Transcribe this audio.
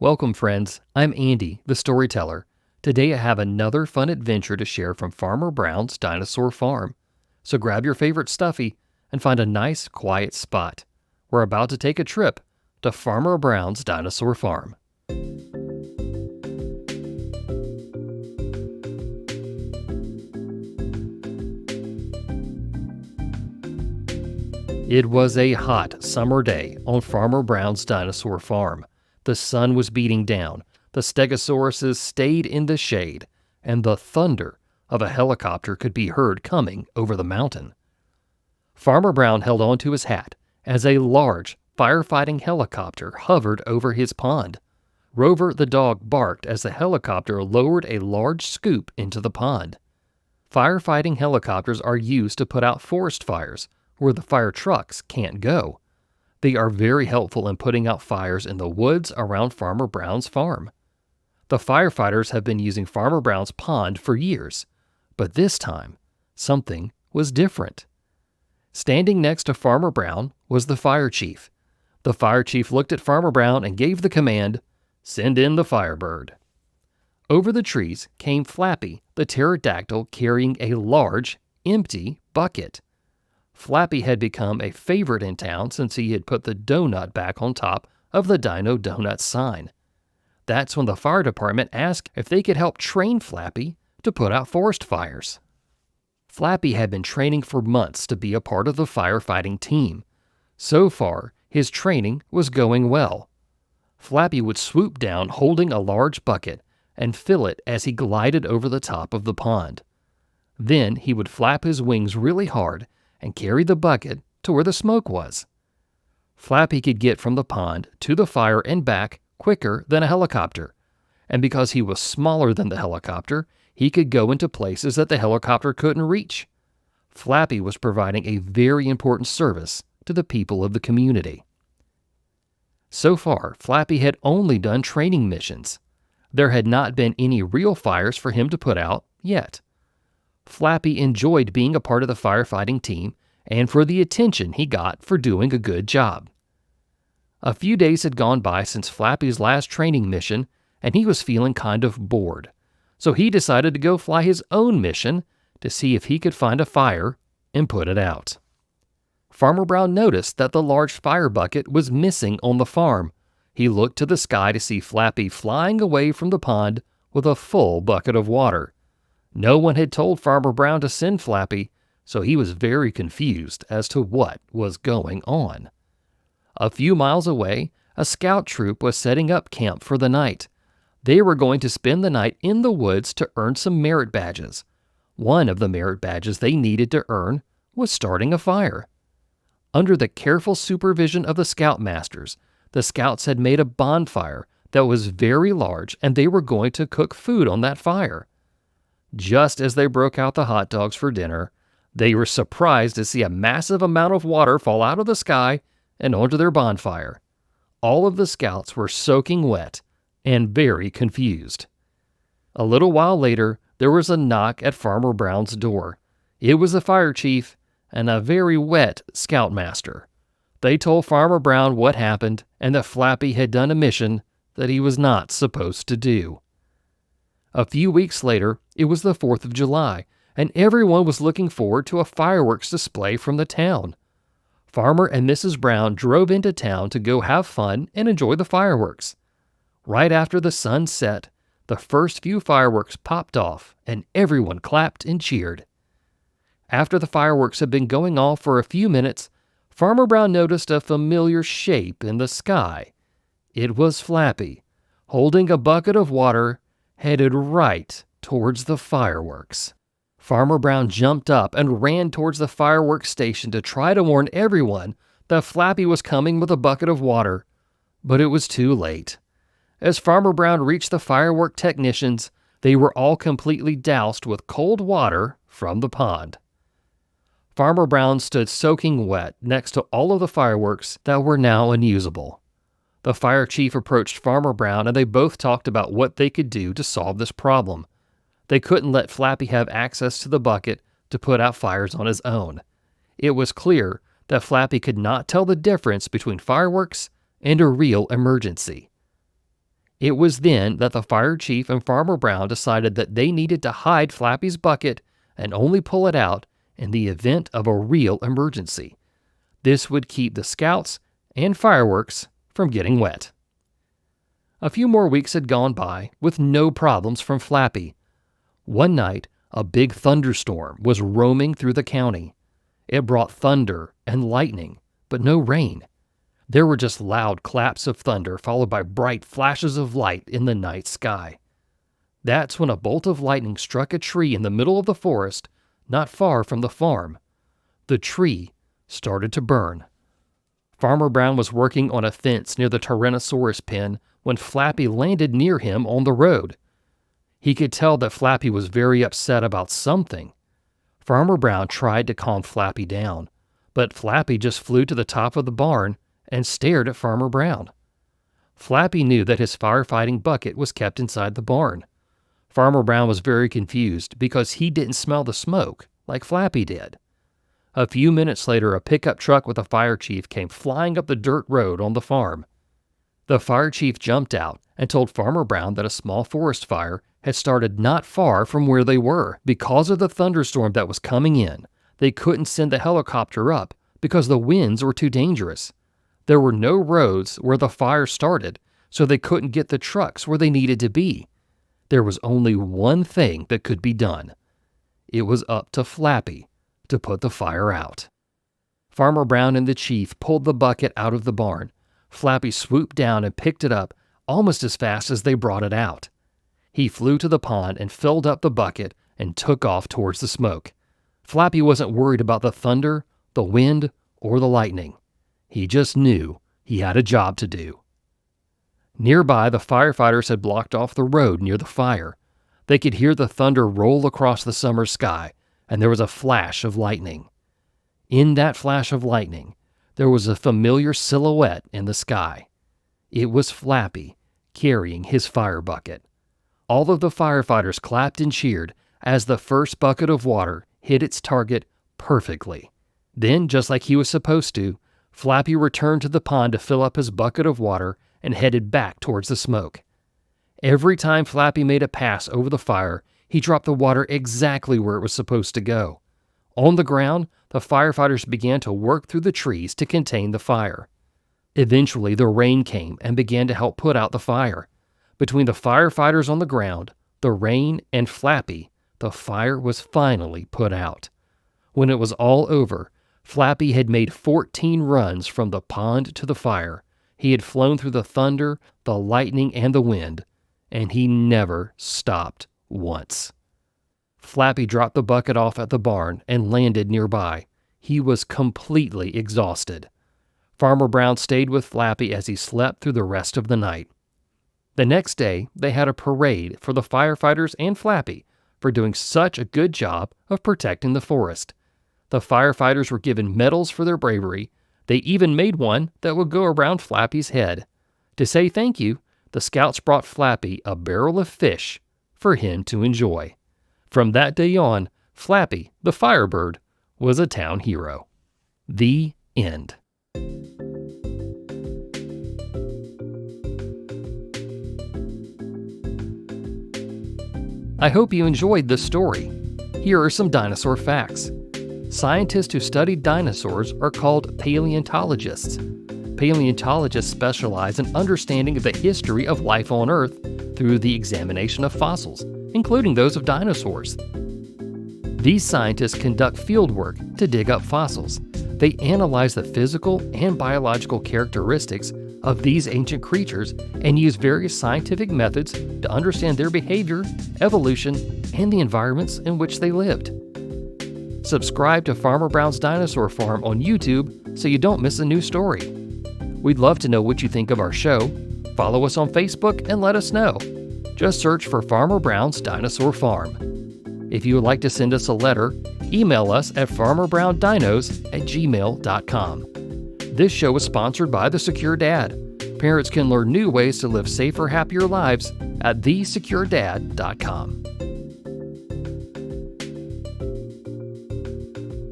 Welcome, friends. I'm Andy, the storyteller. Today I have another fun adventure to share from Farmer Brown's Dinosaur Farm. So grab your favorite stuffy and find a nice, quiet spot. We're about to take a trip to Farmer Brown's Dinosaur Farm. It was a hot summer day on Farmer Brown's Dinosaur Farm. The sun was beating down, the stegosauruses stayed in the shade, and the thunder of a helicopter could be heard coming over the mountain. Farmer Brown held onto his hat as a large firefighting helicopter hovered over his pond. Rover the dog barked as the helicopter lowered a large scoop into the pond. Firefighting helicopters are used to put out forest fires where the fire trucks can't go. They are very helpful in putting out fires in the woods around Farmer Brown's farm. The firefighters have been using Farmer Brown's pond for years, but this time, something was different. Standing next to Farmer Brown was the fire chief. The fire chief looked at Farmer Brown and gave the command, "Send in the Firebird." Over the trees came Flappy, the pterodactyl, carrying a large, empty bucket. Flappy had become a favorite in town since he had put the donut back on top of the Dino Donut sign. That's when the fire department asked if they could help train Flappy to put out forest fires. Flappy had been training for months to be a part of the firefighting team. So far, his training was going well. Flappy would swoop down holding a large bucket and fill it as he glided over the top of the pond. Then he would flap his wings really hard and carry the bucket to where the smoke was. Flappy could get from the pond to the fire and back quicker than a helicopter, and because he was smaller than the helicopter, he could go into places that the helicopter couldn't reach. Flappy was providing a very important service to the people of the community. So far, Flappy had only done training missions. There had not been any real fires for him to put out yet. Flappy enjoyed being a part of the firefighting team and for the attention he got for doing a good job. A few days had gone by since Flappy's last training mission, and he was feeling kind of bored. So he decided to go fly his own mission to see if he could find a fire and put it out. Farmer Brown noticed that the large fire bucket was missing on the farm. He looked to the sky to see Flappy flying away from the pond with a full bucket of water. No one had told Farmer Brown to send Flappy, so he was very confused as to what was going on. A few miles away, a scout troop was setting up camp for the night. They were going to spend the night in the woods to earn some merit badges. One of the merit badges they needed to earn was starting a fire. Under the careful supervision of the scoutmasters, the scouts had made a bonfire that was very large, and they were going to cook food on that fire. Just as they broke out the hot dogs for dinner, they were surprised to see a massive amount of water fall out of the sky and onto their bonfire. All of the scouts were soaking wet and very confused. A little while later, there was a knock at Farmer Brown's door. It was the fire chief and a very wet scoutmaster. They told Farmer Brown what happened and that Flappy had done a mission that he was not supposed to do. A few weeks later, it was the 4th of July, and everyone was looking forward to a fireworks display from the town. Farmer and Mrs. Brown drove into town to go have fun and enjoy the fireworks. Right after the sun set, the first few fireworks popped off, and everyone clapped and cheered. After the fireworks had been going off for a few minutes, Farmer Brown noticed a familiar shape in the sky. It was Flappy, holding a bucket of water, headed right towards the fireworks. Farmer Brown jumped up and ran towards the fireworks station to try to warn everyone that Flappy was coming with a bucket of water, but it was too late. As Farmer Brown reached the firework technicians, they were all completely doused with cold water from the pond. Farmer Brown stood soaking wet next to all of the fireworks that were now unusable. The fire chief approached Farmer Brown and they both talked about what they could do to solve this problem. They couldn't let Flappy have access to the bucket to put out fires on his own. It was clear that Flappy could not tell the difference between fireworks and a real emergency. It was then that the fire chief and Farmer Brown decided that they needed to hide Flappy's bucket and only pull it out in the event of a real emergency. This would keep the scouts and fireworks from getting wet. A few more weeks had gone by with no problems from Flappy. One night, a big thunderstorm was roaming through the county. It brought thunder and lightning, but no rain. There were just loud claps of thunder followed by bright flashes of light in the night sky. That's when a bolt of lightning struck a tree in the middle of the forest, not far from the farm. The tree started to burn. Farmer Brown was working on a fence near the Tyrannosaurus pen when Flappy landed near him on the road. He could tell that Flappy was very upset about something. Farmer Brown tried to calm Flappy down, but Flappy just flew to the top of the barn and stared at Farmer Brown. Flappy knew that his firefighting bucket was kept inside the barn. Farmer Brown was very confused because he didn't smell the smoke like Flappy did. A few minutes later, a pickup truck with a fire chief came flying up the dirt road on the farm. The fire chief jumped out and told Farmer Brown that a small forest fire had started not far from where they were. Because of the thunderstorm that was coming in, they couldn't send the helicopter up because the winds were too dangerous. There were no roads where the fire started, so they couldn't get the trucks where they needed to be. There was only one thing that could be done. It was up to Flappy to put the fire out. Farmer Brown and the chief pulled the bucket out of the barn. Flappy swooped down and picked it up almost as fast as they brought it out. He flew to the pond and filled up the bucket and took off towards the smoke. Flappy wasn't worried about the thunder, the wind, or the lightning. He just knew he had a job to do. Nearby, the firefighters had blocked off the road near the fire. They could hear the thunder roll across the summer sky, and there was a flash of lightning. In that flash of lightning, there was a familiar silhouette in the sky. It was Flappy carrying his fire bucket. All of the firefighters clapped and cheered as the first bucket of water hit its target perfectly. Then, just like he was supposed to, Flappy returned to the pond to fill up his bucket of water and headed back towards the smoke. Every time Flappy made a pass over the fire, he dropped the water exactly where it was supposed to go. On the ground, the firefighters began to work through the trees to contain the fire. Eventually, the rain came and began to help put out the fire. Between the firefighters on the ground, the rain, and Flappy, the fire was finally put out. When it was all over, Flappy had made 14 runs from the pond to the fire. He had flown through the thunder, the lightning, and the wind, and he never stopped once. Flappy dropped the bucket off at the barn and landed nearby. He was completely exhausted. Farmer Brown stayed with Flappy as he slept through the rest of the night. The next day, they had a parade for the firefighters and Flappy for doing such a good job of protecting the forest. The firefighters were given medals for their bravery. They even made one that would go around Flappy's head. To say thank you, the scouts brought Flappy a barrel of fish for him to enjoy. From that day on, Flappy, the Firebird, was a town hero. The end. I hope you enjoyed this story. Here are some dinosaur facts. Scientists who studied dinosaurs are called paleontologists. Paleontologists specialize in understanding the history of life on Earth through the examination of fossils, including those of dinosaurs. These scientists conduct fieldwork to dig up fossils. They analyze the physical and biological characteristics of these ancient creatures and use various scientific methods to understand their behavior, evolution, and the environments in which they lived. Subscribe to Farmer Brown's Dinosaur Farm on YouTube so you don't miss a new story. We'd love to know what you think of our show. Follow us on Facebook and let us know. Just search for Farmer Brown's Dinosaur Farm. If you would like to send us a letter, email us at farmerbrownddinos@gmail.com. This show is sponsored by The Secure Dad. Parents can learn new ways to live safer, happier lives at thesecuredad.com.